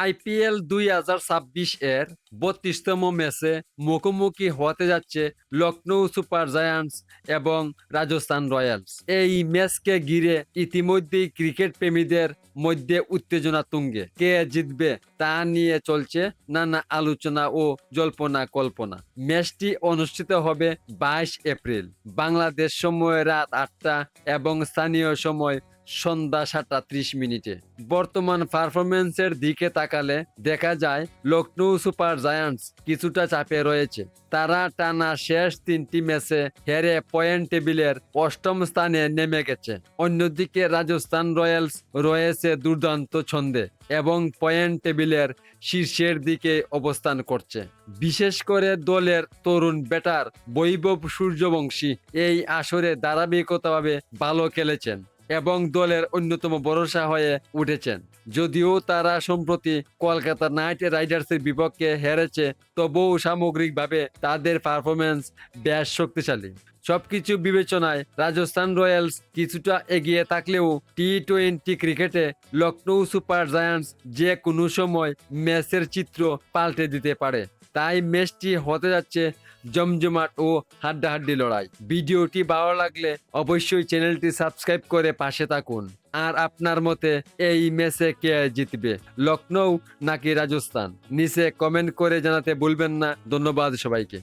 IPL ২০২৬ এর ৩২তম ম্যাচে মুখোমুখি হতে যাচ্ছে লখনৌ সুপার জায়ান্টস এবং রাজস্থান রয়্যালস। এই ম্যাচকে ঘিরে ইতিমধ্যেই ক্রিকেট প্রেমীদের মধ্যে উত্তেজনা তুঙ্গে। কে জিতবে তা নিয়ে চলছে নানা আলোচনা ও জল্পনা কল্পনা। ম্যাচটি অনুষ্ঠিত হবে ২২ এপ্রিল বাংলাদেশ সময় রাত ৮টা এবং স্থানীয় সময় সন্ধ্যা ৭:৩০। বর্তমান পারফরম্যান্সের দিকে তাকালে দেখা যায় লখনৌ সুপার জায়ান্টস কিছুটা চাপে রয়েছে। তারা টানা শেষ ৩টি ম্যাচে হেরে পয়েন্ট টেবিলের ৮ম স্থানে নেমে গেছে। অন্যদিকে রাজস্থান রয়্যালস রয়েছে দুর্দান্ত ছন্দে এবং পয়েন্ট টেবিলের শীর্ষের দিকে অবস্থান করছে। বিশেষ করে দলের তরুণ ব্যাটার বৈভব সূর্যবংশী এই আসরে ধারাবাহিকভাবে ভালো খেলেছেন এবং দলের অন্যতম ভরসা হয়ে উঠেছেন। যদিও তারা সম্প্রতি কলকাতা নাইট রাইডার্সের বিপক্ষে হেরেছে, তবুও সামগ্রিকভাবে তাদের পারফরম্যান্স বেশ শক্তিশালী। সবকিছু বিবেচনায় রাজস্থান রয়্যালস কিছুটা এগিয়ে থাকলেও টি-20 ক্রিকেটে লখনৌ সুপার জায়ান্টস যে কোনো সময় ম্যাচের চিত্র পাল্টে দিতে পারে। তাই ম্যাচটি হতে যাচ্ছে জমজমাট ও হাড্ডাহাড্ডি লড়াই। ভিডিওটি ভালো লাগলে অবশ্যই চ্যানেলটি সাবস্ক্রাইব করে পাশে থাকুন। আর আপনার মতে এই ম্যাচে কে জিতবে, লখনৌ নাকি রাজস্থান? নিচে কমেন্ট করে জানাতে ভুলবেন না। ধন্যবাদ সবাইকে।